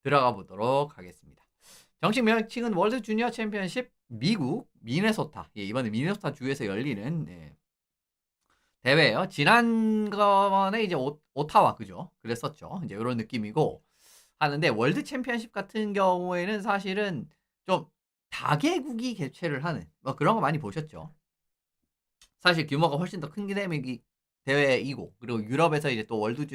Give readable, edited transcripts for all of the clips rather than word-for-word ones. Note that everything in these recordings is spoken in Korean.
들어가 보도록 하겠습니다. 정식 명칭은 월드 주니어 챔피언십 미국 미네소타. 예, 이번에 미네소타 주에서 열리는 대회예요. 지난 거에 이제 오타와 그죠? 그랬었죠. 이제 이런 느낌이고 하는데 월드 챔피언십 같은 경우에는 사실은 좀 다개국이 개최를 하는 뭐 그런 거 많이 보셨죠. 사실 규모가 훨씬 더 큰 대회이고 그리고 유럽에서 이제 또 월드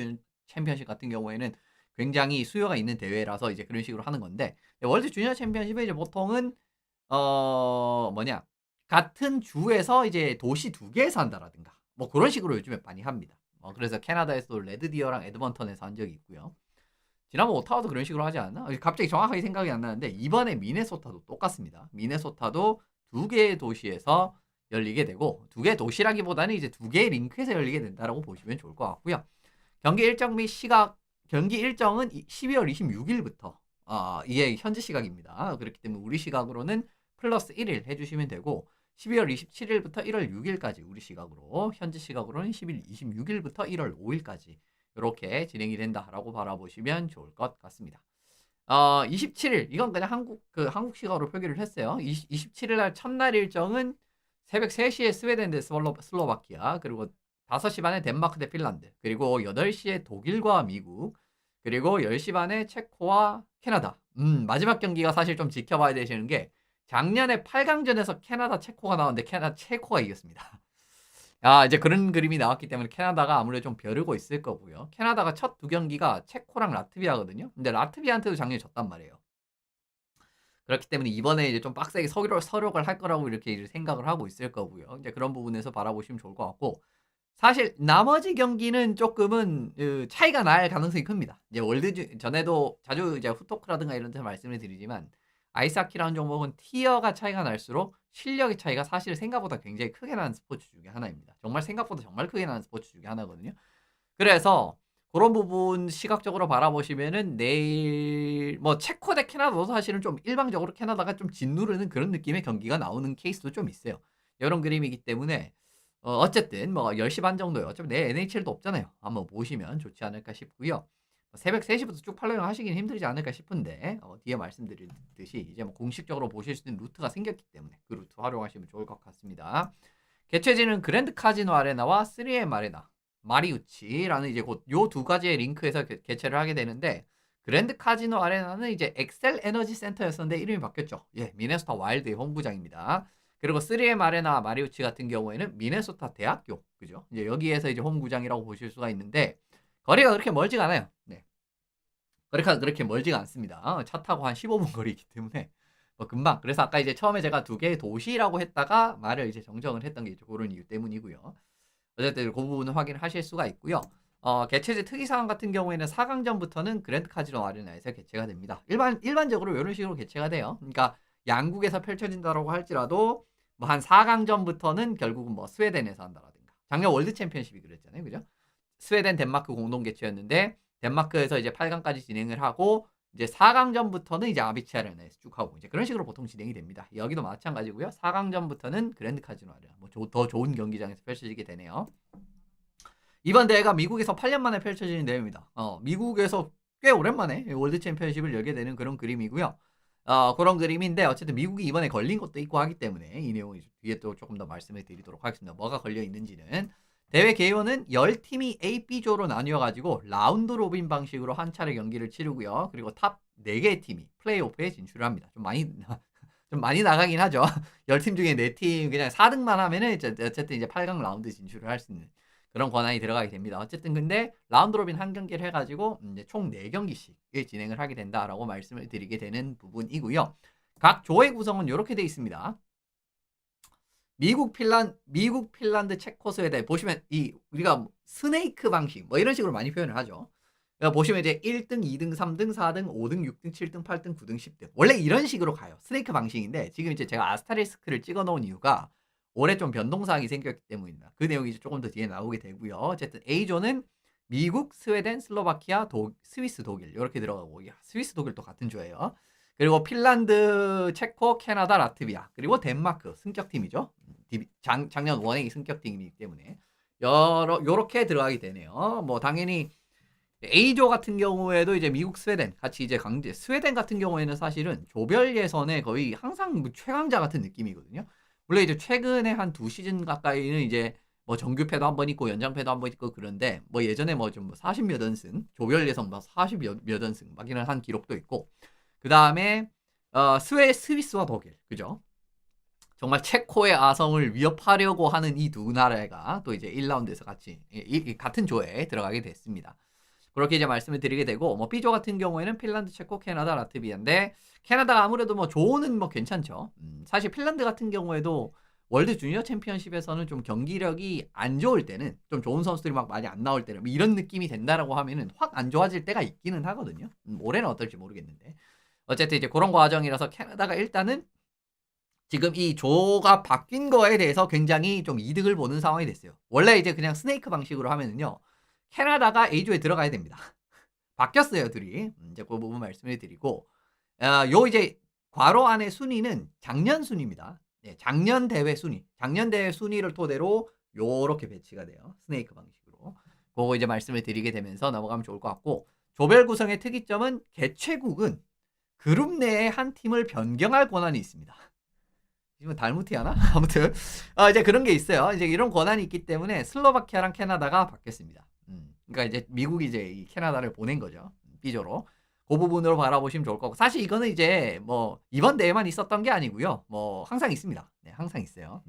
챔피언십 같은 경우에는 굉장히 수요가 있는 대회라서 이제 그런 식으로 하는 건데 월드 주니어 챔피언십에 이제 보통은 뭐냐 같은 주에서 이제 도시 두 개에서 한다라든가 뭐 그런 식으로 요즘에 많이 합니다. 그래서 캐나다에서도 레드디어랑 에드먼턴에서 한 적이 있고요. 지난번 오타와도 그런 식으로 하지 않았나? 갑자기 정확하게 생각이 안 나는데 이번에 미네소타도 똑같습니다. 미네소타도 두 개의 도시에서 열리게 되고 두 개의 도시라기보다는 이제 두 개의 링크에서 열리게 된다라고 보시면 좋을 것 같고요. 경기 일정 및 경기 일정은 12월 26일부터 이게 현지 시각입니다. 그렇기 때문에 우리 시각으로는 플러스 1일 해주시면 되고 12월 27일부터 1월 6일까지 우리 시각으로 현지 시각으로는 11월 26일부터 1월 5일까지 이렇게 진행이 된다라고 바라보시면 좋을 것 같습니다. 27일 이건 그냥 한국 시각으로 표기를 했어요. 27일 날 첫날 일정은 새벽 3시에 스웨덴 대 슬로바키아 그리고 5시 반에 덴마크 대 핀란드 그리고 8시에 독일과 미국 그리고 10시 반에 체코와 캐나다. 마지막 경기가 사실 좀 지켜봐야 되시는 게 작년에 8강전에서 캐나다 체코가 나왔는데 체코가 이겼습니다. 이제 그런 그림이 나왔기 때문에 캐나다가 아무래도 좀 벼르고 있을 거고요. 캐나다가 첫 두 경기가 체코랑 라트비아거든요. 근데 라트비아한테도 작년에 졌단 말이에요. 그렇기 때문에 이번에 이제 좀 빡세게 서력을 할 거라고 이렇게 생각을 하고 있을 거고요. 이제 그런 부분에서 바라보시면 좋을 것 같고 사실 나머지 경기는 조금은 차이가 날 가능성이 큽니다. 이제 전에도 자주 이제 후토크라든가 이런 데서 말씀을 드리지만 아이스하키라는 종목은 티어가 차이가 날수록 실력의 차이가 사실 생각보다 굉장히 크게 나는 스포츠 중에 하나입니다. 정말 생각보다 정말 크게 나는 스포츠 중에 하나거든요. 그래서 그런 부분 시각적으로 바라보시면은 내일 뭐 체코 대 캐나다도 사실은 좀 일방적으로 캐나다가 좀 짓누르는 그런 느낌의 경기가 나오는 케이스도 좀 있어요. 이런 그림이기 때문에 어쨌든 뭐 10시 반 정도요. 어차피 내일 NHL도 없잖아요. 한번 보시면 좋지 않을까 싶고요. 새벽 3시부터 쭉 팔로잉 하시긴 힘들지 않을까 싶은데 뒤에 말씀드렸듯이 이제 뭐 공식적으로 보실 수 있는 루트가 생겼기 때문에 그 루트 활용하시면 좋을 것 같습니다. 개최지는 그랜드 카지노 아레나와 3M 아레나 마리우치라는 이제 곧 요 두 가지의 링크에서 개최를 하게 되는데 그랜드 카지노 아레나는 이제 엑셀 에너지 센터였었는데 이름이 바뀌었죠. 예, 미네소타 와일드의 홈구장입니다. 그리고 3M 아레나 마리우치 같은 경우에는 미네소타 대학교 그죠? 이제 여기에서 이제 홈구장이라고 보실 수가 있는데 거리가 그렇게 멀지가 않아요. 네. 거리가 그렇게 멀지가 않습니다. 차 타고 한 15분 거리이기 때문에 뭐 금방. 그래서 아까 이제 처음에 제가 두 개의 도시라고 했다가 말을 이제 정정을 했던 게 그런 이유 때문이고요. 어쨌든 그 부분은 확인하실 수가 있고요. 개최지 특이사항 같은 경우에는 4강전부터는 그랜드 카지노 아레나에서 개최가 됩니다. 일반적으로 이런 식으로 개최가 돼요. 그러니까 양국에서 펼쳐진다고 할지라도 뭐 한 4강전부터는 결국은 뭐 스웨덴에서 한다라든가. 작년 월드 챔피언십이 그랬잖아요. 그죠? 스웨덴 덴마크 공동 개최였는데 덴마크에서 이제 8강까지 진행을 하고 이제 4강전부터는 이제 아비치 아레나에서 쭉 하고 이제 그런 식으로 보통 진행이 됩니다. 여기도 마찬가지고요. 4강전부터는 그랜드 카지노 아레나 더 좋은 경기장에서 펼쳐지게 되네요. 이번 대회가 미국에서 8년 만에 펼쳐지는 대회입니다. 미국에서 꽤 오랜만에 월드 챔피언십을 열게 되는 그런 그림이고요. 그런 그림인데 어쨌든 미국이 이번에 걸린 것도 있고 하기 때문에 이 내용을 뒤에 또 조금 더 말씀을 드리도록 하겠습니다. 뭐가 걸려 있는지는 대회 개요는 10팀이 A, B조로 나뉘어가지고 라운드 로빈 방식으로 한 차례 경기를 치르고요. 그리고 탑 4개의 팀이 플레이오프에 진출을 합니다. 좀 많이 나가긴 하죠. 10팀 중에 4팀 그냥 4등만 하면은 어쨌든 이제 8강 라운드 진출을 할 수 있는 그런 권한이 들어가게 됩니다. 어쨌든 근데 라운드 로빈 한 경기를 해가지고 이제 총 4경기씩 진행을 하게 된다라고 말씀을 드리게 되는 부분이고요. 각 조의 구성은 이렇게 되어 있습니다. 미국, 핀란드, 체코, 스웨덴 보시면 우리가 스네이크 방식 뭐 이런 식으로 많이 표현을 하죠. 그러니까 보시면 이제 1등, 2등, 3등, 4등, 5등, 6등, 7등, 8등, 9등, 10등. 원래 이런 식으로 가요. 스네이크 방식인데 지금 이제 제가 아스타리스크를 찍어 놓은 이유가 올해 좀 변동사항이 생겼기 때문입니다. 그 내용이 이제 조금 더 뒤에 나오게 되고요. 어쨌든 A조는 미국, 스웨덴, 슬로바키아, 스위스, 독일 이렇게 들어가고 스위스, 독일도 같은 조예요. 그리고 핀란드, 체코, 캐나다, 라트비아 그리고 덴마크 승격팀이죠. 작년 원행이 승격팀이기 때문에 요렇게 들어가게 되네요. 뭐 당연히 A조 같은 경우에도 이제 미국, 스웨덴 같이 이제 강제. 스웨덴 같은 경우에는 사실은 조별 예선에 거의 항상 뭐 최강자 같은 느낌이거든요. 물론 이제 최근에 한 2시즌 가까이는 이제 뭐 정규패도 한 번 있고 연장패도 한 번 있고 그런데 뭐 예전에 뭐 좀 40몇 연승, 조별 예선 막 40몇 연승 막이는 한 기록도 있고. 그다음에 스위스와 독일. 그죠? 정말 체코의 아성을 위협하려고 하는 이 두 나라가 또 이제 1라운드에서 같이 같은 조에 들어가게 됐습니다. 그렇게 이제 말씀을 드리게 되고, 뭐 B조 같은 경우에는 핀란드, 체코, 캐나다, 라트비아인데 캐나다가 아무래도 뭐 조는 뭐 괜찮죠. 사실 핀란드 같은 경우에도 월드 주니어 챔피언십에서는 좀 경기력이 안 좋을 때는, 좀 좋은 선수들이 막 많이 안 나올 때는 뭐 이런 느낌이 된다라고 하면은 확 안 좋아질 때가 있기는 하거든요. 올해는 어떨지 모르겠는데 어쨌든 이제 그런 과정이라서 캐나다가 일단은 지금 이 조가 바뀐 거에 대해서 굉장히 좀 이득을 보는 상황이 됐어요. 원래 이제 그냥 스네이크 방식으로 하면은요, 캐나다가 A조에 들어가야 됩니다. 바뀌었어요, 둘이. 이제 그 부분 말씀을 드리고, 요 이제 괄호 안의 순위는 작년 순위입니다. 네, 작년 대회 순위. 작년 대회 순위를 토대로 요렇게 배치가 돼요. 스네이크 방식으로. 그거 이제 말씀을 드리게 되면서 넘어가면 좋을 것 같고, 조별 구성의 특이점은 개최국은 그룹 내에 한 팀을 변경할 권한이 있습니다. 이거 달무티 하나? 아무튼 이제 그런 게 있어요. 이제 이런 권한이 있기 때문에 슬로바키아랑 캐나다가 바뀌었습니다. 그러니까 이제 미국이 이제 이 캐나다를 보낸 거죠. B조로. 그 부분으로 바라보시면 좋을 거고, 사실 이거는 이제 뭐 이번 대회만 있었던 게 아니고요. 뭐 항상 있습니다. 네, 항상 있어요.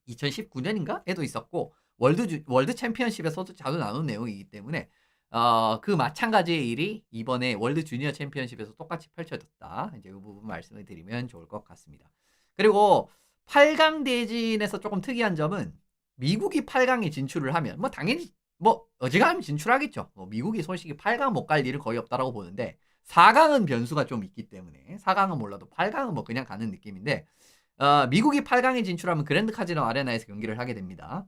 2019년인가?에도 있었고 월드 챔피언십에서도 자주 나눈 내용이기 때문에 그 마찬가지의 일이 이번에 월드 주니어 챔피언십에서 똑같이 펼쳐졌다. 이제 이 부분 말씀을 드리면 좋을 것 같습니다. 그리고 8강 대진에서 조금 특이한 점은 미국이 8강에 진출을 하면 뭐 당연히 뭐 어지간하면 진출하겠죠. 뭐 미국이 솔직히 8강 못 갈 일은 거의 없다라고 보는데 4강은 변수가 좀 있기 때문에 4강은 몰라도 8강은 뭐 그냥 가는 느낌인데 미국이 8강에 진출하면 그랜드 카지노 아레나에서 경기를 하게 됩니다.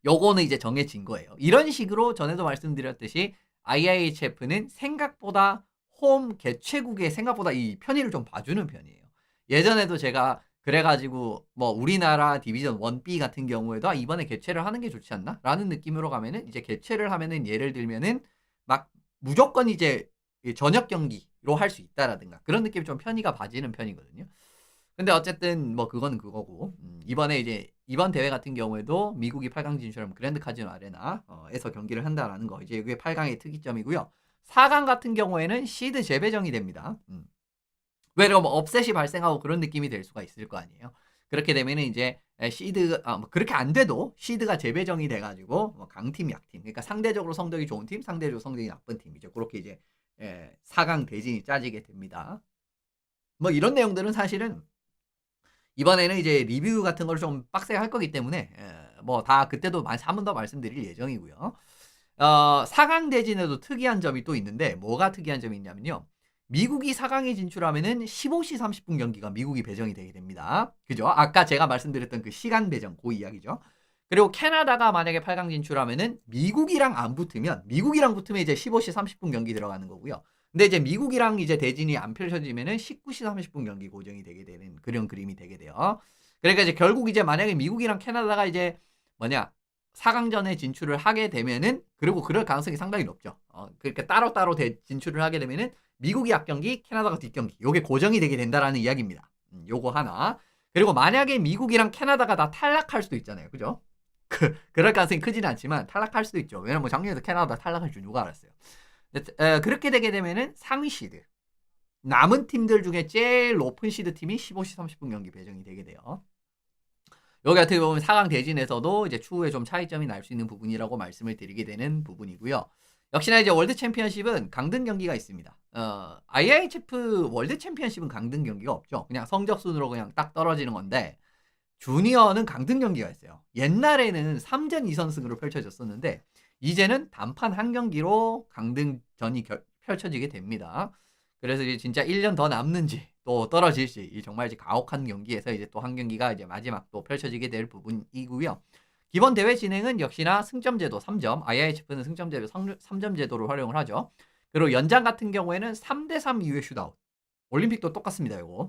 요거는 이제 정해진 거예요. 이런 식으로 전에도 말씀드렸듯이 IIHF는 생각보다 홈 개최국의 생각보다 이 편의를 좀 봐주는 편이에요. 예전에도 제가 그래가지고 뭐 우리나라 디비전 1B 같은 경우에도 이번에 개최를 하는 게 좋지 않나? 라는 느낌으로 가면은 이제 개최를 하면은 예를 들면은 막 무조건 이제 저녁 경기로 할 수 있다라든가 그런 느낌이 좀 편의가 봐지는 편이거든요. 근데 어쨌든 뭐 그거는 그거고, 이번에 이제 이번 대회 같은 경우에도 미국이 8강 진출하면 그랜드 카지노 아레나에서 경기를 한다라는 거, 이제 이게 8강의 특이점이고요. 4강 같은 경우에는 시드 재배정이 됩니다. 왜냐면 뭐 업셋이 발생하고 그런 느낌이 될 수가 있을 거 아니에요. 그렇게 되면은 이제 시드 뭐 그렇게 안 돼도 시드가 재배정이 돼가지고 뭐 강팀, 약팀, 그러니까 상대적으로 성적이 좋은 팀, 상대적으로 성적이 나쁜 팀이죠. 그렇게 이제 4강 대진이 짜지게 됩니다. 뭐 이런 내용들은 사실은 이번에는 이제 리뷰 같은 걸 좀 빡세게 할 거기 때문에 뭐 다 그때도 한 번 더 말씀드릴 예정이고요. 4강 대진에도 특이한 점이 또 있는데, 뭐가 특이한 점이 있냐면요, 미국이 4강에 진출하면은 15시 30분 경기가 미국이 배정이 되게 됩니다. 그죠? 아까 제가 말씀드렸던 그 시간 배정, 그 이야기죠. 그리고 캐나다가 만약에 8강 진출하면은 미국이랑 붙으면 이제 15시 30분 경기 들어가는 거고요. 근데 이제 미국이랑 이제 대진이 안 펼쳐지면은 19시 30분 경기 고정이 되게 되는 그런 그림이 되게 돼요. 그러니까 이제 결국 이제 만약에 미국이랑 캐나다가 이제 4강전에 진출을 하게 되면은, 그리고 그럴 가능성이 상당히 높죠. 그러니까 따로따로 진출을 하게 되면은 미국이 앞경기, 캐나다가 뒷경기, 요게 고정이 되게 된다라는 이야기입니다. 요거 하나. 그리고 만약에 미국이랑 캐나다가 다 탈락할 수도 있잖아요. 그죠? 그럴 가능성이 크지는 않지만 탈락할 수도 있죠. 왜냐면 뭐 작년에도 캐나다 탈락할 줄 누가 알았어요. 그렇게 되게 되면은 상위 시드, 남은 팀들 중에 제일 높은 시드 팀이 15시 30분 경기 배정이 되게 돼요. 여기 어떻게 보면 4강 대진에서도 이제 추후에 좀 차이점이 날 수 있는 부분이라고 말씀을 드리게 되는 부분이고요. 역시나 이제 월드 챔피언십은 강등 경기가 있습니다. IIHF 월드 챔피언십은 강등 경기가 없죠. 그냥 성적 순으로 그냥 딱 떨어지는 건데, 주니어는 강등 경기가 있어요. 옛날에는 3전 2선승으로 펼쳐졌었는데 이제는 단판 한 경기로 강등전이 펼쳐지게 됩니다. 그래서 이제 진짜 1년 더 남는지 또 떨어질지, 정말 이제 가혹한 경기에서 이제 또 한 경기가 이제 마지막 또 펼쳐지게 될 부분이고요. 기본 대회 진행은 역시나 승점제도 3점, IIHF는 승점제도 3점 제도를 활용을 하죠. 그리고 연장 같은 경우에는 3대3 이후의 슛아웃. 올림픽도 똑같습니다, 이거.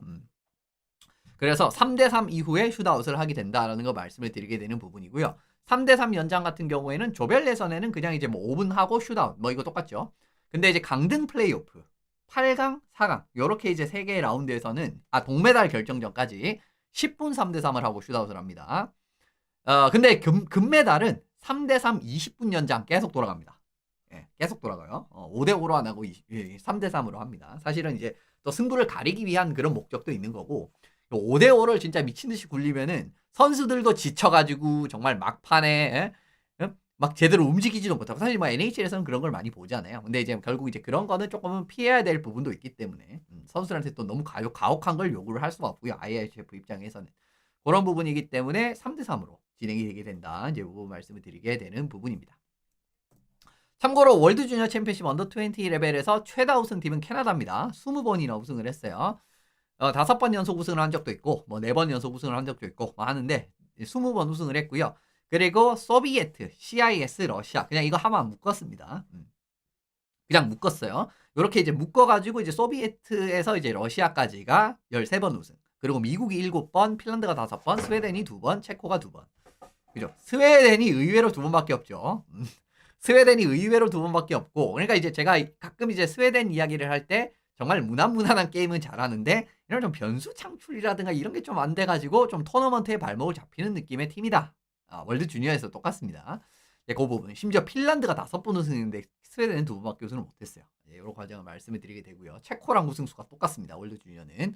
그래서 3대3 이후에 슛아웃을 하게 된다라는 거 말씀을 드리게 되는 부분이고요. 3대3 연장 같은 경우에는 조별 예선에는 그냥 이제 뭐 5분 하고 슛아웃 뭐 이거 똑같죠. 근데 이제 강등 플레이오프 8강, 4강 요렇게 이제 3개의 라운드에서는 동메달 결정전까지 10분 3대3을 하고 슛아웃을 합니다. 근데 금메달은 3대3 20분 연장 계속 돌아갑니다. 예, 계속 돌아가요. 5대5로 안 하고 3대3으로 합니다. 사실은 이제 또 승부를 가리기 위한 그런 목적도 있는 거고 5대5를 진짜 미친듯이 굴리면은 선수들도 지쳐가지고 정말 막판에 막 제대로 움직이지도 못하고 사실 뭐 NHL에서는 그런 걸 많이 보잖아요. 근데 이제 결국 이제 그런 거는 조금은 피해야 될 부분도 있기 때문에 선수들한테 또 너무 가혹한 걸 요구를 할 수가 없고요. IIHF 입장에서는 그런 부분이기 때문에 3대3으로 진행이 되게 된다. 이제 이 부분 말씀을 드리게 되는 부분입니다. 참고로 월드 주니어 챔피언십 언더 20 레벨에서 최다 우승팀은 캐나다입니다. 20번이나 우승을 했어요. 5번 연속 우승을 한 적도 있고 뭐 4번 연속 우승을 한 적도 있고 뭐 하는데 20번 우승을 했고요. 그리고 소비에트, CIS, 러시아 그냥 이거 하나만 묶었습니다. 그냥 묶었어요. 이렇게 이제 묶어가지고 이제 소비에트에서 이제 러시아까지가 13번 우승. 그리고 미국이 7번, 핀란드가 5번, 스웨덴이 2번, 체코가 2번. 그죠? 스웨덴이 의외로 2번밖에 없죠. 스웨덴이 의외로 2번밖에 없고, 그러니까 이제 제가 가끔 이제 스웨덴 이야기를 할 때 정말 무난무난한 게임은 잘하는데 이런 좀 변수 창출이라든가 이런 게 좀 안 돼가지고 좀 토너먼트에 발목을 잡히는 느낌의 팀이다. 월드 주니어에서 똑같습니다. 네, 그 부분. 심지어 핀란드가 5번 우승했는데 스웨덴은 2번밖에 우승을 못했어요. 네, 이런 과정을 말씀을 드리게 되고요. 체코랑 우승수가 똑같습니다. 월드 주니어는.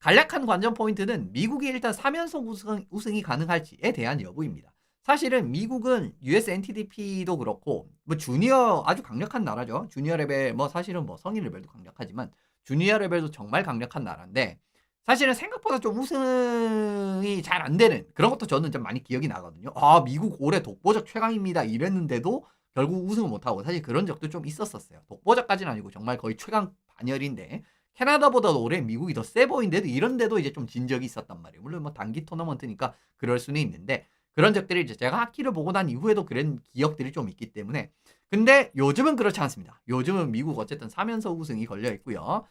간략한 관전 포인트는 미국이 일단 3연속 우승이 가능할지에 대한 여부입니다. 사실은 미국은 US NTDP도 그렇고 뭐 주니어 아주 강력한 나라죠. 주니어 레벨 뭐 사실은 뭐 성인 레벨도 강력하지만 주니어 레벨도 정말 강력한 나라인데 사실은 생각보다 좀 우승이 잘 안 되는 그런 것도 저는 좀 많이 기억이 나거든요. 미국 올해 독보적 최강입니다 이랬는데도 결국 우승을 못하고 사실 그런 적도 좀 있었어요. 독보적까지는 아니고 정말 거의 최강 반열인데 캐나다보다 올해 미국이 더 세 보인데도 이런데도 이제 좀 진 적이 있었단 말이에요. 물론 뭐 단기 토너먼트니까 그럴 수는 있는데 그런 적들이 이제 제가 하키를 보고 난 이후에도 그런 기억들이 좀 있기 때문에 근데 요즘은 그렇지 않습니다. 요즘은 미국 어쨌든 3연속 우승이 걸려 있고요.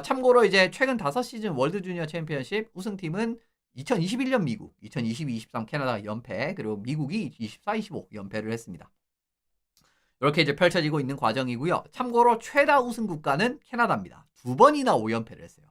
참고로 이제 최근 5시즌 월드 주니어 챔피언십 우승팀은 2021년 미국, 2022-23 캐나다가 연패, 그리고 미국이 24-25 연패를 했습니다. 이렇게 이제 펼쳐지고 있는 과정이고요. 참고로 최다 우승 국가는 캐나다입니다. 2번이나 5연패를 했어요.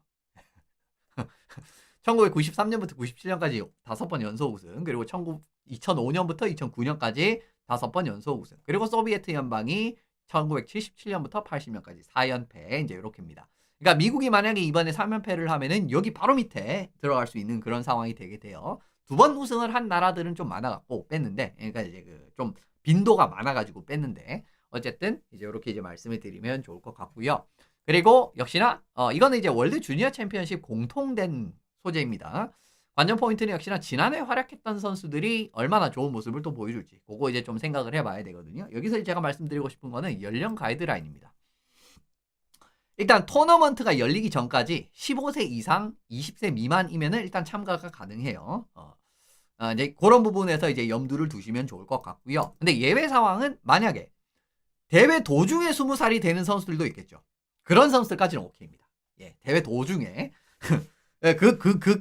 1993년부터 97년까지 5번 연속 우승, 그리고 2005년부터 2009년까지 5번 연속 우승, 그리고 소비에트 연방이 1977년부터 80년까지 4연패, 이제 이렇게입니다. 그러니까 미국이 만약에 이번에 3연패를 하면은 여기 바로 밑에 들어갈 수 있는 그런 상황이 되게 돼요. 2번 우승을 한 나라들은 좀 많아갖고 뺐는데, 그러니까 이제 좀 빈도가 많아가지고 뺐는데, 어쨌든 이제 이렇게 이제 말씀을 드리면 좋을 것 같고요. 그리고 역시나 이거는 이제 월드 주니어 챔피언십 공통된 소재입니다. 관전 포인트는 역시나 지난해 활약했던 선수들이 얼마나 좋은 모습을 또 보여줄지 그거 이제 좀 생각을 해봐야 되거든요. 여기서 제가 말씀드리고 싶은 거는 연령 가이드라인입니다. 일단 토너먼트가 열리기 전까지 15세 이상 20세 미만이면은 일단 참가가 가능해요. 이제 그런 부분에서 이제 염두를 두시면 좋을 것 같고요. 근데 예외 상황은 만약에 대회 도중에 20살이 되는 선수들도 있겠죠. 그런 선수들까지는 오케이입니다. 예, 대회 도중에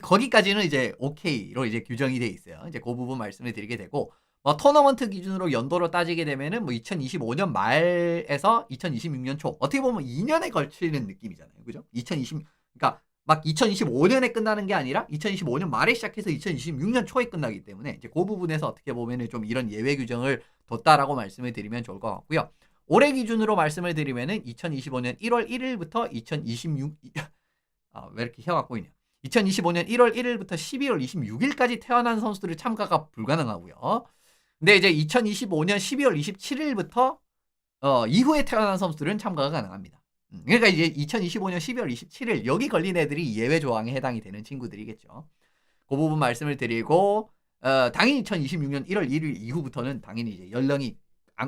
거기까지는 이제 오케이로 이제 규정이 돼 있어요. 이제 그 부분 말씀을 드리게 되고, 토너먼트 기준으로 연도로 따지게 되면은 뭐 2025년 말에서 2026년 초, 어떻게 보면 2년에 걸치는 느낌이잖아요. 그죠? 그러니까 막 2025년에 끝나는 게 아니라 2025년 말에 시작해서 2026년 초에 끝나기 때문에 이제 그 부분에서 어떻게 보면은 좀 이런 예외 규정을 뒀다라고 말씀을 드리면 좋을 것 같고요. 올해 기준으로 말씀을 드리면은 2025년 1월 1일부터 왜 이렇게 혀가 꼬이냐. 2025년 1월 1일부터 12월 26일까지 태어난 선수들의 참가가 불가능하고요. 근데 이제 2025년 12월 27일부터 이후에 태어난 선수들은 참가가 가능합니다. 그러니까 이제 2025년 12월 27일 여기 걸린 애들이 예외 조항에 해당이 되는 친구들이겠죠. 그 부분 말씀을 드리고 당연히 2026년 1월 1일 이후부터는 당연히 이제 연령이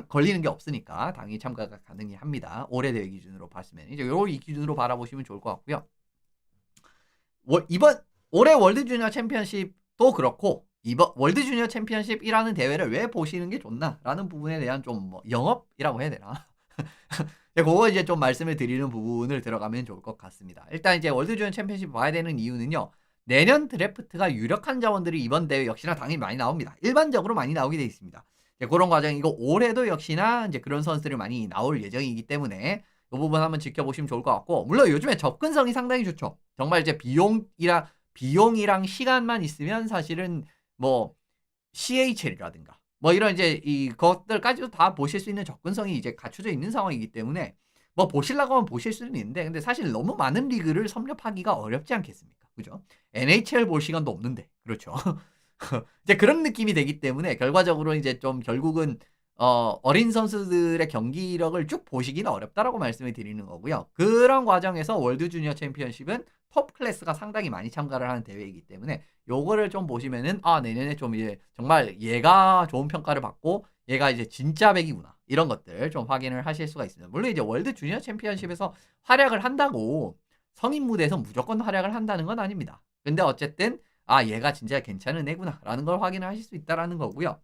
걸리는 게 없으니까 당연히 참가가 가능합니다. 올해 대회 기준으로 봤으면 이제 이 기준으로 바라보시면 좋을 것 같고요. 올해 월드 주니어 챔피언십도 그렇고 이번 월드 주니어 챔피언십이라는 대회를 왜 보시는 게 좋나라는 부분에 대한 좀 뭐 영업이라고 해야 되나? 그거 이제 좀 말씀을 드리는 부분을 들어가면 좋을 것 같습니다. 일단 이제 월드 주니어 챔피언십 봐야 되는 이유는요. 내년 드래프트가 유력한 자원들이 이번 대회 역시나 당연히 많이 나옵니다. 일반적으로 많이 나오게 돼 있습니다. 그런 과정이고 올해도 역시나 이제 그런 선수들이 많이 나올 예정이기 때문에 이 부분 한번 지켜보시면 좋을 것 같고, 물론 요즘에 접근성이 상당히 좋죠. 정말 이제 비용이랑 시간만 있으면 사실은 뭐 CHL이라든가 뭐 이런 이제 이것들까지도 다 보실 수 있는 접근성이 이제 갖춰져 있는 상황이기 때문에 뭐 보시려고 하면 보실 수는 있는데, 근데 사실 너무 많은 리그를 섭렵하기가 어렵지 않겠습니까? 그죠? NHL 볼 시간도 없는데, 그렇죠? 이제 그런 느낌이 되기 때문에 결과적으로 이제 좀 결국은 어린 선수들의 경기력을 쭉 보시기는 어렵다라고 말씀을 드리는 거고요. 그런 과정에서 월드 주니어 챔피언십은 톱 클래스가 상당히 많이 참가를 하는 대회이기 때문에 요거를 좀 보시면은 내년에 좀 이제 정말 얘가 좋은 평가를 받고 얘가 이제 진짜 백이구나, 이런 것들 좀 확인을 하실 수가 있습니다. 물론 이제 월드 주니어 챔피언십에서 활약을 한다고 성인 무대에서 무조건 활약을 한다는 건 아닙니다. 근데 어쨌든 얘가 진짜 괜찮은 애구나라는 걸 확인을 하실 수 있다라는 거고요.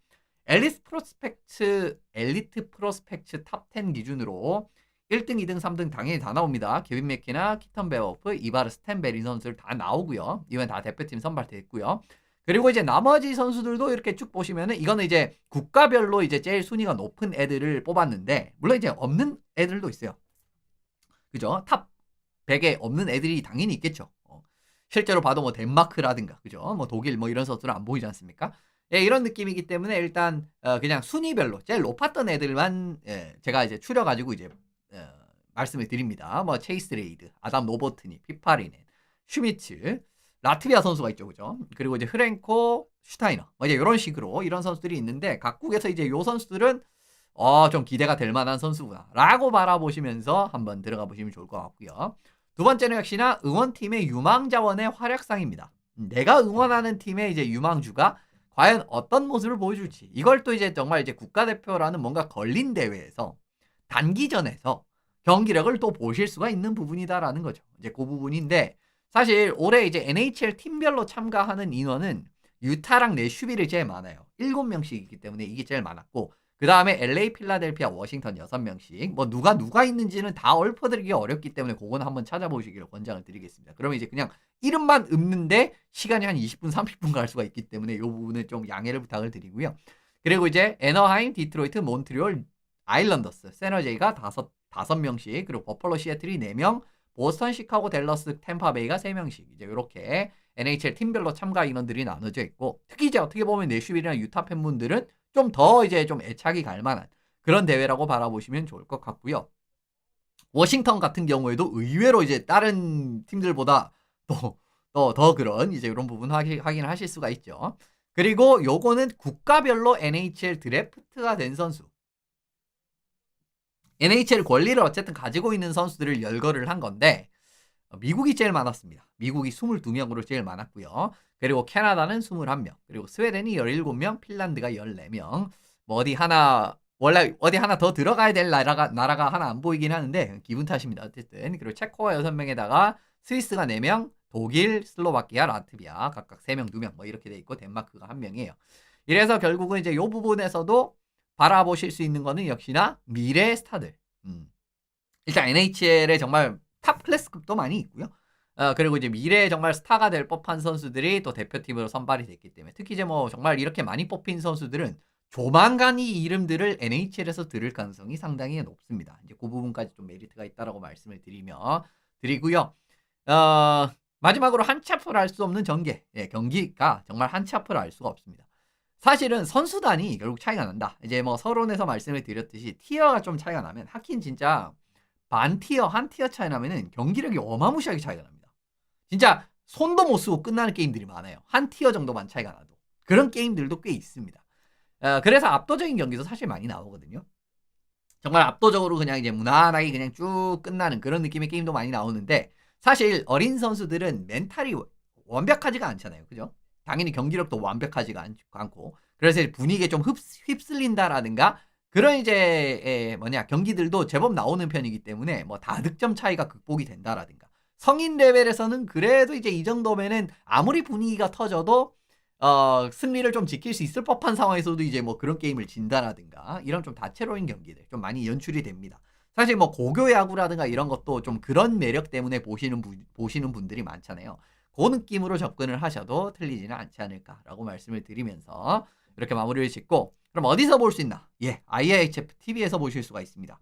엘리트 프로스펙트 탑 10 기준으로 1등, 2등, 3등 당연히 다 나옵니다. 케빈 맥키나 키턴 베어프, 이바르 스탠베리 선수들 다 나오고요. 이건 다 대표팀 선발됐고요. 그리고 이제 나머지 선수들도 이렇게 쭉 보시면은 이거는 이제 국가별로 이제 제일 순위가 높은 애들을 뽑았는데, 물론 이제 없는 애들도 있어요. 그죠? 탑 100에 없는 애들이 당연히 있겠죠. 실제로 봐도 뭐 덴마크라든가, 그죠? 뭐 독일 뭐 이런 선수는 안 보이지 않습니까? 예, 이런 느낌이기 때문에 일단 그냥 순위별로 제일 높았던 애들만 제가 이제 추려가지고 이제 말씀을 드립니다. 뭐 체이스 레이드, 아담 노보트니, 피파리넨, 슈미츠, 라트비아 선수가 있죠, 그죠? 그리고 이제 흐렌코, 슈타이너, 뭐 이제 이런 식으로 이런 선수들이 있는데, 각국에서 이제 요 선수들은 좀 기대가 될 만한 선수구나라고 바라보시면서 한번 들어가 보시면 좋을 것 같고요. 두 번째는 역시나 응원팀의 유망자원의 활약상입니다. 내가 응원하는 팀의 이제 유망주가 과연 어떤 모습을 보여줄지, 이걸 또 이제 정말 이제 국가대표라는 뭔가 걸린 대회에서 단기전에서 경기력을 또 보실 수가 있는 부분이다라는 거죠. 이제 그 부분인데, 사실 올해 이제 NHL 팀별로 참가하는 인원은 유타랑 내슈비를 제일 많아요. 7명씩이기 때문에 이게 제일 많았고, 그 다음에 LA, 필라델피아, 워싱턴 6명씩. 뭐 누가 있는지는 다 읊어드리기 어렵기 때문에 그거는 한번 찾아보시기를 권장을 드리겠습니다. 그러면 이제 그냥 이름만 읊는데 시간이 한 20분, 30분 갈 수가 있기 때문에 이 부분은 좀 양해를 부탁을 드리고요. 그리고 이제 애너하임, 디트로이트, 몬트리올, 아일랜더스, 세너제이가 5명씩, 그리고 버펄로, 시애틀이 4명, 보스턴, 시카고, 댈러스, 템파베이가 3명씩. 이제 이렇게 NHL 팀별로 참가 인원들이 나눠져 있고, 특히 이제 어떻게 보면 내슈빌이나 유타 팬분들은 좀 더 이제 좀 애착이 갈 만한 그런 대회라고 바라보시면 좋을 것 같고요. 워싱턴 같은 경우에도 의외로 이제 다른 팀들보다 더 그런 이제 이런 부분 확인을 하실 수가 있죠. 그리고 요거는 국가별로 NHL 드래프트가 된 선수, NHL 권리를 어쨌든 가지고 있는 선수들을 열거를 한 건데, 미국이 제일 많았습니다. 미국이 22명으로 제일 많았고요. 그리고 캐나다는 21명, 그리고 스웨덴이 17명, 핀란드가 14명. 뭐 원래 어디 하나 더 들어가야 될 나라가 하나 안 보이긴 하는데 기분 탓입니다. 어쨌든. 그리고 체코가 6명에다가 스위스가 4명, 독일, 슬로바키아, 라트비아 각각 3명, 2명 뭐 이렇게 돼 있고, 덴마크가 1명이에요. 이래서 결국은 이제 요 부분에서도 바라보실 수 있는 거는 역시나 미래의 스타들. 일단 NHL에 정말 탑 클래스급도 많이 있고요. 그리고 이제 미래에 정말 스타가 될 법한 선수들이 또 대표팀으로 선발이 됐기 때문에, 특히 이제 뭐 정말 이렇게 많이 뽑힌 선수들은 조만간 이 이름들을 NHL에서 들을 가능성이 상당히 높습니다. 이제 그 부분까지 좀 메리트가 있다라고 말씀을 드리고요. 마지막으로 한치 앞을 알 수 없는 전개. 경기가 정말 한치 앞을 알 수가 없습니다. 사실은 선수단이 결국 차이가 난다. 이제 뭐 서론에서 말씀을 드렸듯이 티어가 좀 차이가 나면, 하긴 진짜 반 티어, 한 티어 차이 나면은 경기력이 어마무시하게 차이가 납니다. 진짜 손도 못 쓰고 끝나는 게임들이 많아요. 한 티어 정도만 차이가 나도. 그런 게임들도 꽤 있습니다. 그래서 압도적인 경기도 사실 많이 나오거든요. 정말 압도적으로 그냥 이제 무난하게 그냥 쭉 끝나는 그런 느낌의 게임도 많이 나오는데, 사실 어린 선수들은 멘탈이 완벽하지가 않잖아요. 그죠? 당연히 경기력도 완벽하지가 않고, 그래서 분위기에 좀 휩쓸린다라든가 그런 이제 경기들도 제법 나오는 편이기 때문에 뭐 다득점 차이가 극복이 된다라든가, 성인 레벨에서는 그래도 이제 이 정도면은 아무리 분위기가 터져도 승리를 좀 지킬 수 있을 법한 상황에서도 이제 뭐 그런 게임을 진다라든가, 이런 좀 다채로운 경기들 좀 많이 연출이 됩니다. 사실 뭐 고교 야구라든가 이런 것도 좀 그런 매력 때문에 보시는 분들이 많잖아요. 그 느낌으로 접근을 하셔도 틀리지는 않지 않을까라고 말씀을 드리면서 이렇게 마무리를 짓고, 그럼 어디서 볼 수 있나? 예, IIHF TV에서 보실 수가 있습니다.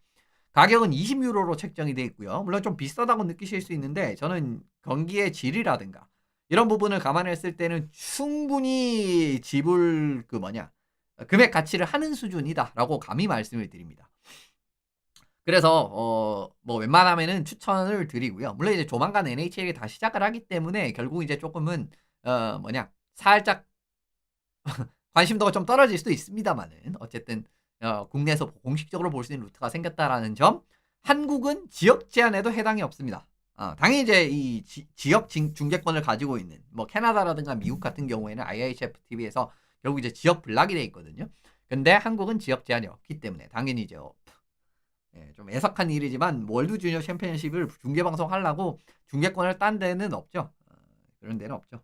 가격은 20유로로 책정이 되어 있고요. 물론 좀 비싸다고 느끼실 수 있는데 저는 경기의 질이라든가 이런 부분을 감안했을 때는 충분히 지불 금액 가치를 하는 수준이다라고 감히 말씀을 드립니다. 그래서 뭐 웬만하면은 추천을 드리고요. 물론 이제 조만간 NHL이 다 시작을 하기 때문에 결국 이제 조금은 살짝 관심도가 좀 떨어질 수도 있습니다만은 어쨌든 국내에서 공식적으로 볼 수 있는 루트가 생겼다라는 점. 한국은 지역 제한에도 해당이 없습니다. 당연히 이제 이 지역 중계권을 가지고 있는 뭐 캐나다라든가 미국 같은 경우에는 IIHF TV에서 결국 이제 지역 블락이 돼 있거든요. 근데 한국은 지역 제한이 없기 때문에 당연히 이제 좀 애석한 일이지만 월드 주니어 챔피언십을 중계 방송하려고 중계권을 딴 데는 없죠. 그런 데는 없죠.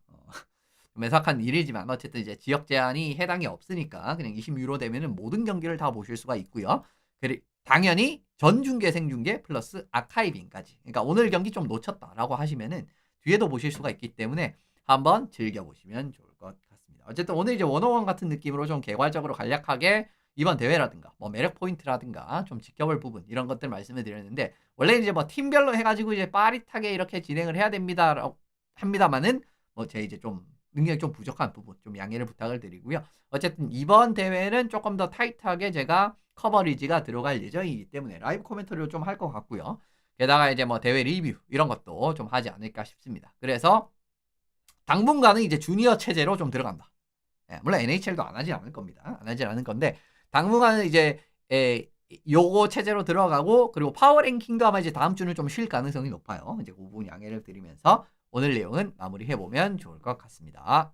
좀 애석한 일이지만 어쨌든 이제 지역 제한이 해당이 없으니까 그냥 20유로 되면은 모든 경기를 다 보실 수가 있고요. 그리고 당연히 전중계 생중계 플러스 아카이빙까지. 그러니까 오늘 경기 좀 놓쳤다라고 하시면은 뒤에도 보실 수가 있기 때문에 한번 즐겨보시면 좋을 것 같습니다. 어쨌든 오늘 이제 원어원 같은 느낌으로 좀 개괄적으로 간략하게 이번 대회라든가 뭐 매력 포인트라든가 좀 지켜볼 부분 이런 것들 말씀을 드렸는데, 원래 이제 뭐 팀별로 해가지고 이제 빠릿하게 이렇게 진행을 해야 합니다만은 뭐 제 이제 좀 능력이 좀 부족한 부분 좀 양해를 부탁을 드리고요. 어쨌든 이번 대회는 조금 더 타이트하게 제가 커버리지가 들어갈 예정이기 때문에 라이브 코멘터리를 좀 할 것 같고요. 게다가 이제 뭐 대회 리뷰 이런 것도 좀 하지 않을까 싶습니다. 그래서 당분간은 이제 주니어 체제로 좀 들어간다. 물론 NHL도 안 하지 않을 겁니다. 안 하지 않을 건데 당분간은 이제 요거 체제로 들어가고, 그리고 파워 랭킹도 아마 이제 다음 주는 좀 쉴 가능성이 높아요. 이제 그 부분 양해를 드리면서 오늘 내용은 마무리해 보면 좋을 것 같습니다.